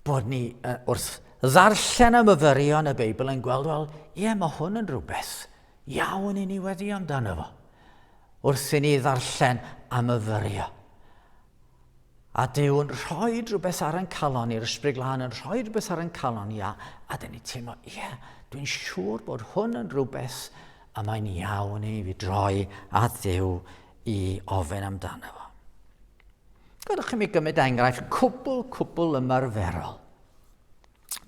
Bod ni wrth ddarllen y myfyrion y Beibl yn gweld, wel, ie, mae hwn yn rhywbeth iawn I ni weddio amdano fo. Wrth I ni ddarllen am y fyrio. A Duw yn rhoi rhywbeth ar yn calon i'r Ysbryd Glân yn rhoi rhywbeth ar yn calon i a dyn ni teimlo, ie, dwi'n siŵr bod hwn yn rhywbeth a mae'n iawn I fi droi a Dduw I ofyn amdano fo. Gadwch chi mi gymryd enghraifft cwbl ymarferol.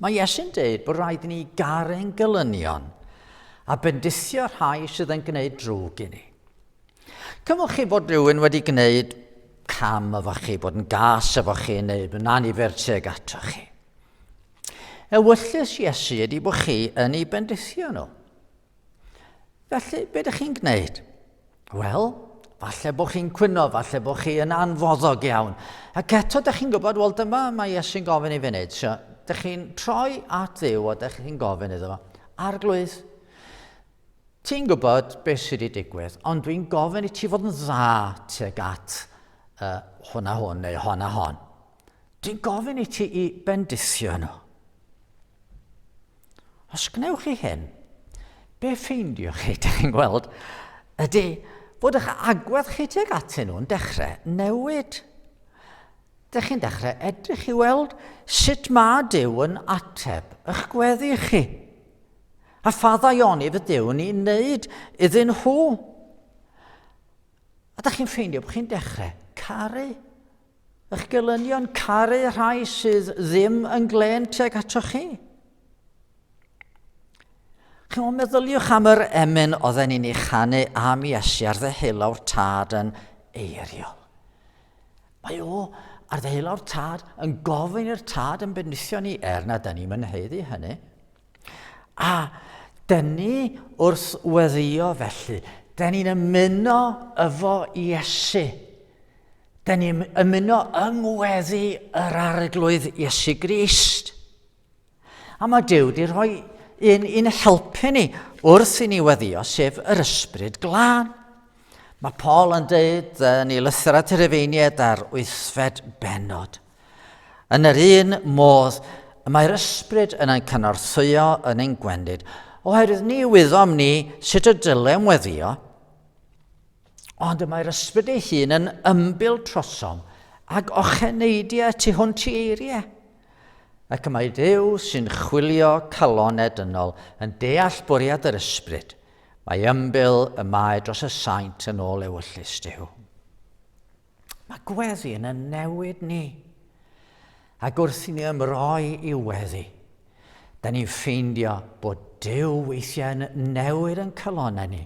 Mae Iesu'n dweud bod rhaid I ni garu'n gelynion a bendithio rhai sydd yn gwneud drwg I ni. Cymwch chi fod rhywun wedi gwneud cam efo chi, bod yn gas efo chi, neu yn anifer tuag ato chi. Ewyllus Iesu ydy bod chi yn ei bendithio nhw. Felly, be ydych chi'n gwneud? Wel, falle bod chi'n cwyno, falle bod chi yn anfoddog iawn. Ac eto, ydych chi'n gwybod, wel dyma mae Iesu'n gofyn i fi wneud. So, ydych chi'n troi at Dduw a ydych chi'n gofyn iddo fo. Arglwydd, ti'n gwybod beth sydd wedi digwydd, ond dwi'n gofyn i ti fod yn dda tuag at hwn a hwn neu hon a hon. Dwi'n gofyn i ti i bendithio nhw. Os gnewch chi hyn, be ffeindio chi, ydych chi'n gweld, ydy bod eich agwedd chi tuag atyn nhw'n dechrau newid. Ydych chi'n dechrau edrych i weld sut mae Duw yn ateb eich gweddi chi. A pha ddaioni fydd Duw yn ei wneud iddyn nhw. A ydych chi'n ffeindio bod chi'n dechrau caru eich gelynion, caru rhai sydd ddim yn glen tuag ato chi. Chi'n meddyliwch am yr emyn oedden ni'n ei chanu am Iesu ar ddeheulo'r tad yn eiriol. Mae o ar ddeheulo'r tad yn gofyn i'r tad yn bendithio ni na dyn ni'n mynheiddi hynny. A dyn ni wrth weddio felly, dyn ni'n ymuno efo Iesu. Dyn ni'n ymuno yngweddi yr arglwydd Iesu Grist. A mae Duw wedi rhoi un helpu ni wrth i ni weddio, sef yr ysbryd glân. Mae Paul yn dweud yn ei lythyr at yr Efeiniaid ar 8 bennod. Yn yr un modd, mae'r ysbryd yn ein cynorthwyo yn ein gwendid, oherwydd ni wyddom ni sut y dylem weddio, ond mae'r ysbryd ei hun yn ymbil trosom ac ocheneidia tu hwnt i eiriau. Ac mae Duw sy'n chwilio calonau dynol yn deall bwriad yr ysbryd. Mae ymbil y mae dros y saint yn ôl ewyllus Duw. Mae gweddi yn y newid ni. Ac wrth i ni ymroi i weddi, da ni'n ffeindio bod Duw weithiau yn newid yn calonau ni,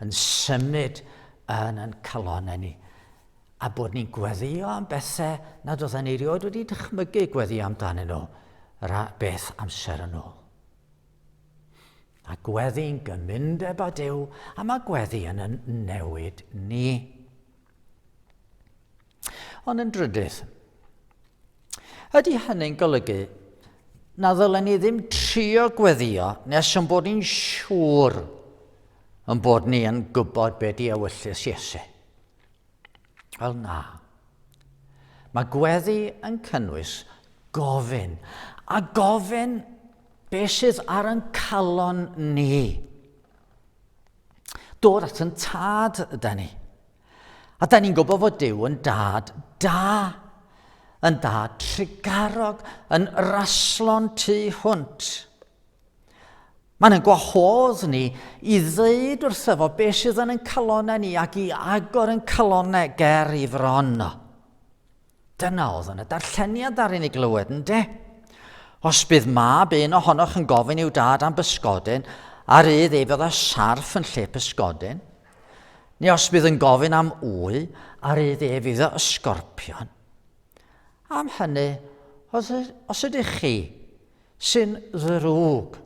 yn symud yn calonau ni, a bod ni'n gweddio am bethau nad oedden ni erioed wedi dychmygu gweddio amdanyn nhw beth amser yn ôl. Mae gweddi'n gymundeb â Duw, a mae gweddi yn newid ni. Ond yn drydydd, ydy hynny'n golygu na ddylen ni ddim trio gweddio nes yn bod ni'n siŵr yn bod ni yn gwybod beth di ewyllus Iesu. Wel na. Mae gweddi yn cynnwys gofyn, a gofyn beth sydd ar yn calon ni. Dod at yn tad yda ni. A da ni'n gwybod fod Duw yn dad da, yn dad trigarog, yn raslon tu hwnt. Mae'n gwahodd ni i ddeud wrtho fo beth sydd yn calonau ni ac i agor yn calonau ger i fron. Dyna oedd yn y darlleniad ar un i glywed yn de. Os bydd mab un ohonoch yn gofyn i'w dad am bysgodyn, a rydd fydd y sarff yn lle pysgodyn, neu os bydd yn gofyn am wy, a rydd fydd y sgorpion. Am hynny, os ydych chi sy'n ddrwg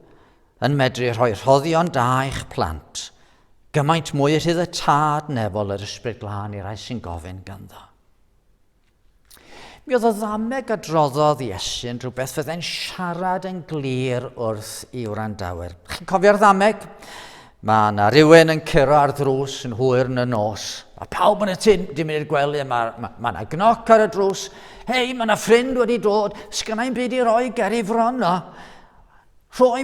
yn medru rhoi rhoddion da i'ch plant, gymaint mwy rhydd y tad nefol yr ysbryd glân i rai sy'n gofyn ganddo. Mi oedd y ddameg a droddodd Iesu yn rhywbeth fydde'n siarad yn glir wrth i wrandawyr. Chi'n cofio'r ddameg? Mae yna rhywun yn curo ar ddrws yn hwyr yn y nos. A pawb yn y tyn, dim mynd i'r gwely, mae yna gnoc ar y drws. Hei, mae yna ffrind wedi dod, sgynnau'n byd i roi ger i fron o. Rhoi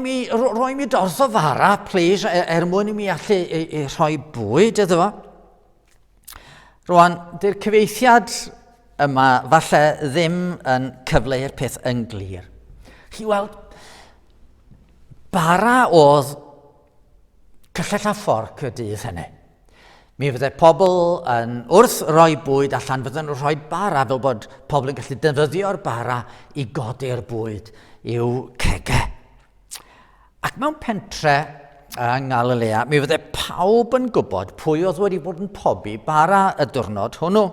mi dorth o fara, please, mwyn i mi allu i rhoi bwyd iddo fo. Rwan, di'r cyfeithiad yma falle ddim yn cyfleu'r peth yn glir. Chi weld, bara oedd cyllell a fforc y dydd hynny. Mi fyddai pobl yn wrth roi bwyd allan fydden nhw'n rhoi bara fel bod pobl yn gallu defnyddio'r bara i godi'r bwyd i'w cegau. Ac mewn pentre yng Nghalilea, mi fyddai pawb yn gwybod pwy oedd wedi bod yn pobi bara y diwrnod hwnnw.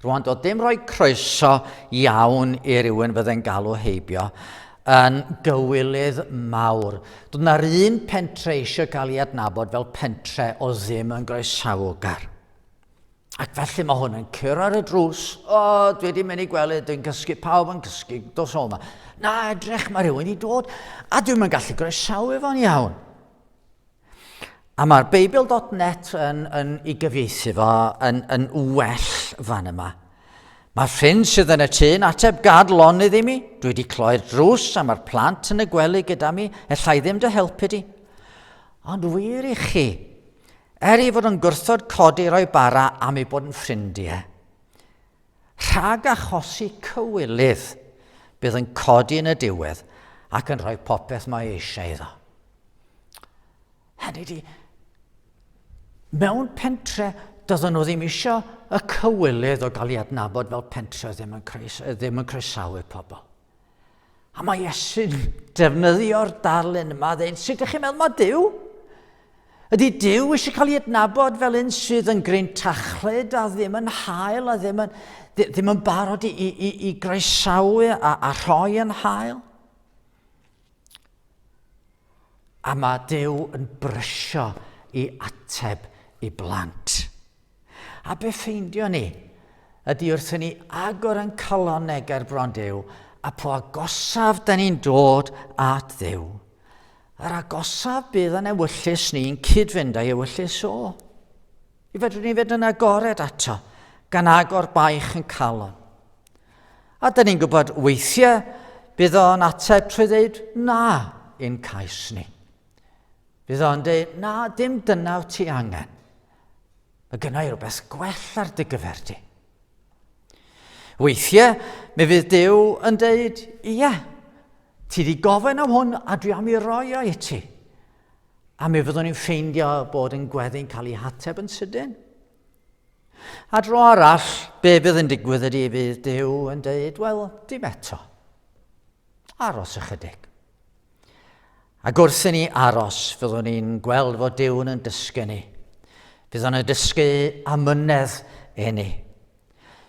Rwan, doedd dim rhoi croeso iawn i rywun fyddai'n galw heibio yn gywilydd mawr. Doedd yna'r un pentre eisiau cael ei adnabod fel pentre o ddim yn groesawgar. Ac felly mae hwn yn cyrra ar y drws. Dwi wedi mynd i gwely, dwi'n cysgu, pawb yn cysgu, dos o yma. Na, edrych, mae rhywun i dod, a dwi'n gallu groesawu fo'n iawn. A mae'r Beibl.net yn ei gyfieithu fo yn well fan yma. Mae'r ffrind sydd yn y tŷ yn ateb gad lonydd i mi. Dwi wedi cloi'r drws a mae'r plant yn y gwely gyda mi. Ellai ddim dy helpu di. Ond wir i chi, i fod yn gwrthod codi roi bara am ei bod yn ffrindiau, rhag achosi cywilydd bydd yn codi yn y diwedd ac yn rhoi popeth mae eisiau iddo. Hynny di, mewn pentre, doedden nhw ddim eisiau y cywilydd o gael ei adnabod fel pentre ddim yn croesawu pobl. A mae Iesu'n defnyddio'r darlun yma, dweud, sut ydych chi'n meddwl mae Duw? Ydy Duw eisiau cael ei adnabod fel un sydd yn gryn tachlyd a ddim yn hael a ddim yn barod i groesawu a rhoi yn hael? A mae Duw yn brysio i ateb i blant. A be ffeindio ni ydy wrthyn ni agor yn caloneg bron Duw a po agosaf da ni'n dod at Dduw. Yr agosaf bydd yn ewyllus ni'n cyd-fynd â'i ewyllus o. I fedrwn ni fynd yn agored ato gan agor baich yn calon. A da ni'n gwybod weithiau bydd o'n ateb trwy ddeud na i'n cais ni. Bydd o'n dweud na dim dyna wyt ti angen. Mae gynna i rhywbeth gwell ar dy gyfer ti. Weithiau, mi fydd Duw yn dweud, ie, ti wedi gofyn am hwn a dwi am ei roi o i ti. A mi fyddwn ni'n ffeindio bod yn gweddi'n cael ei hateb yn sydyn. A dro arall, be bydd yn digwydd ydy fydd Duw yn dweud, wel, dim eto. Aros ychydig. Ac wrth i ni aros, fyddwn ni'n gweld fod Duw yn dysgu ni. Bydd o'n dysgu amynedd i ni.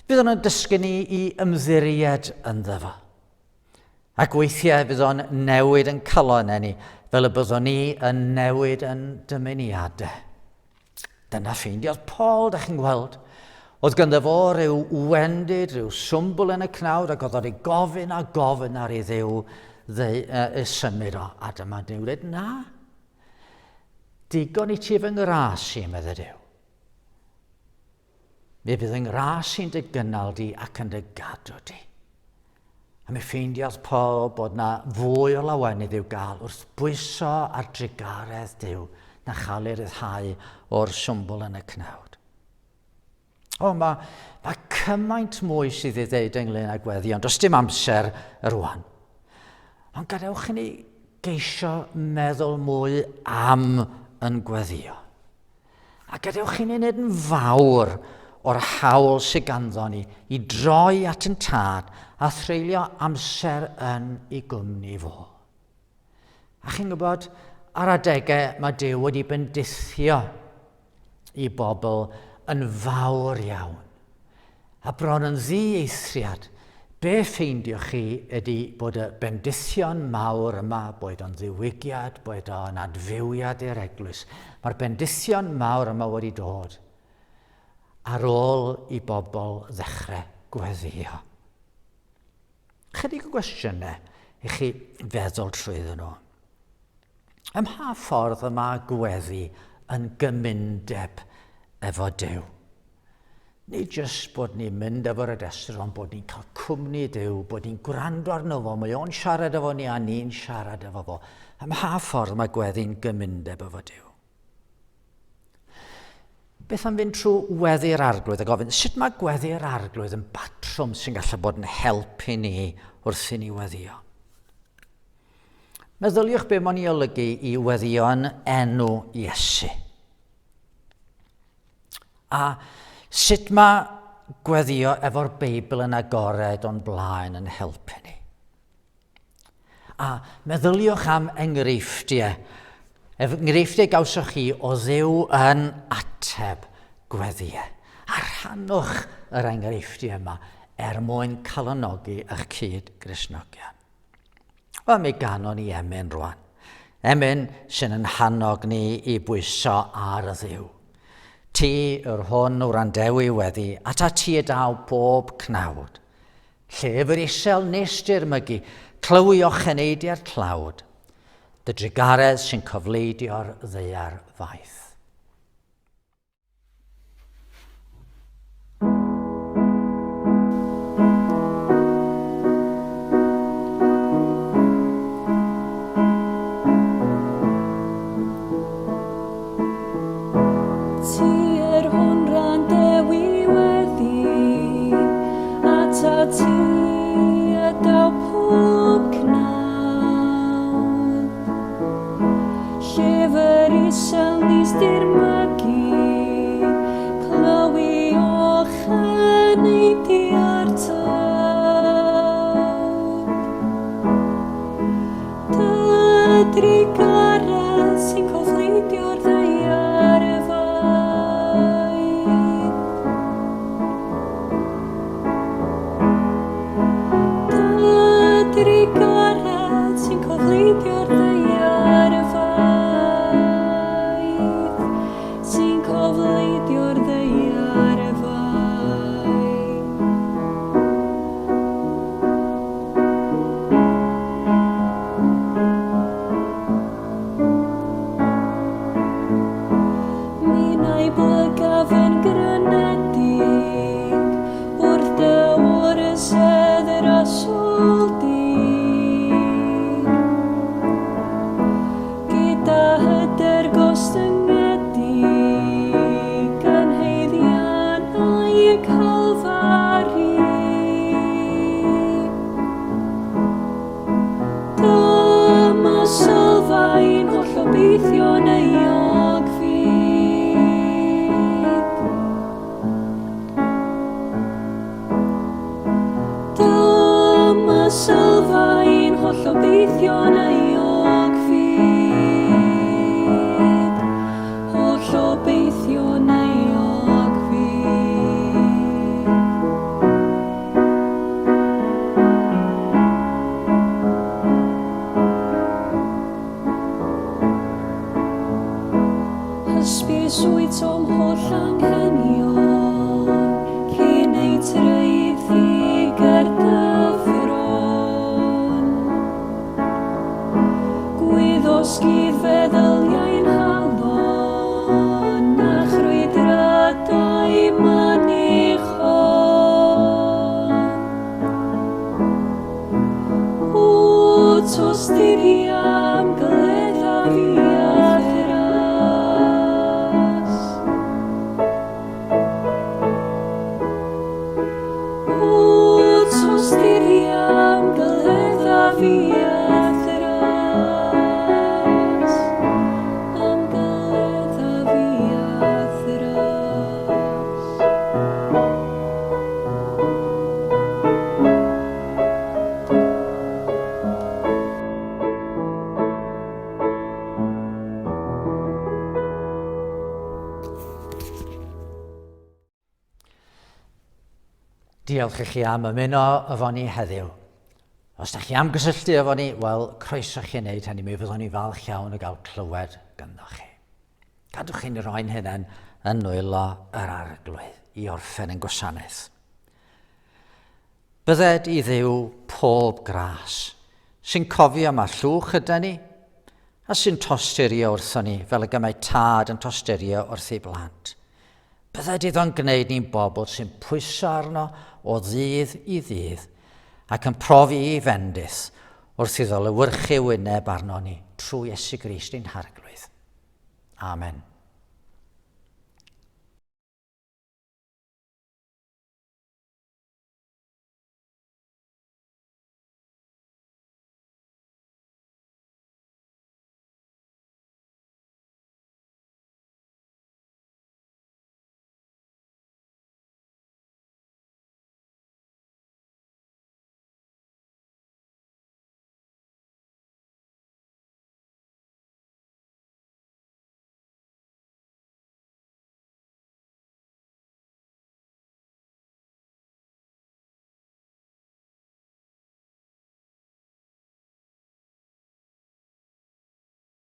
Bydd o'n dysgu ni i ymddiried ynddo fo. Ac weithiau bydd o'n newid yn calonau ni, fel y byddwn ni yn newid yn dymuniadau. Dyna ffeindiodd Paul, da chi'n gweld. Oedd ganddo fo ryw wendid, ryw swmbl yn y cnawd, ac oedd o'i gofyn a gofyn ar ei Dduw y symud o. A dyma Duw dweud, na. Digon i ti fy ngrasi, medde Duw. Mi bydd yng ngrasi'n dy gynnal di ac yn dy gadw di. A mi ffeindiodd Paul bod na fwy o lawenydd i'w gael wrth bwyso ar drigaredd Duw na chael ei ryddhau o'r swmbl yn y cnawd. Mae cymaint mwy sydd i ddeud ynglyn â gweddi, ond does dim amser rwan. Ond gadewch i ni geisio meddwl mwy am yn gweddio. A gadewch i ni wneud yn fawr o'r hawl sydd ganddo ni i droi at yn tad a threulio amser yn ei gwmni fo. A chi'n gwybod, ar adegau mae Duw wedi bendithio i bobl yn fawr iawn. A bron yn ddieithriad, be ffeindiwch chi ydy bod y bendithion mawr yma, boed o'n ddiwygiad, boed o'n adfywiad i'r eglwys. Mae'r bendithion mawr yma wedi dod ar ôl i bobl ddechrau gweddio. Chydig o gwestiynau i chi feddwl trwyddyn nhw. Ym mha ffordd yma gweddi yn gymundeb efo Duw? Nid jyst bod ni'n mynd efo'r adestr, ond bod ni'n cael cwmni Duw, bod ni'n gwrando arno fo, mae o'n siarad efo ni a ni'n siarad efo fo. Ym mha ffordd mae gweddi'n gymundeb efo Duw? Beth am fynd trwy weddi'r arglwydd a gofyn, sut mae gweddi'r arglwydd yn batrwm sy'n gallu bod yn helpu ni wrth i ni weddio? Meddyliwch be mae'n ei olygu i weddio yn enw Iesu. A sut mae gweddio efo'r Beibl yn agored o'n blaen yn helpu ni. A meddyliwch am enghreifftiau. Enghreifftiau gawsoch chi o Dduw yn ateb gweddiau. rhannwch yr enghreifftiau yma mwyn calonogi eich cyd Gristnogion. Wel, mi ganon ni emyn rwan. Emyn sy'n yn hannog ni i bwyso ar y Dduw. Ti yw'r hwn o randewi weddi, a ta ti y daw bob cnawd. Llef yr isel nes dirmygu, clywioch yn eidiau'r tlawd. Dy drigaredd sy'n cofleidio'r ddeiar faith. Diolch i chi am ymuno efo ni heddiw. Os da chi am gysylltu efo ni, wel, croeso chi wneud hynny, mi fyddwn ni falch iawn o gael clywed ganddo chi. Gadwch chi'n roi'n hynny yn nwylo yr arglwydd i orffen yn gwasanaeth. Bydded i Dduw pob gras, sy'n cofio mae llwch yda ni, a sy'n tosturio wrtho ni fel y gymau tad yn tosturio wrth ei blant. Bydded iddo'n gwneud ni'n bobl sy'n pwyso arno o ddydd i ddydd ac yn profi i fendith wrth iddo lywyrchu wyneb arno ni trwy Iesu Grist ein harglwydd. Amen.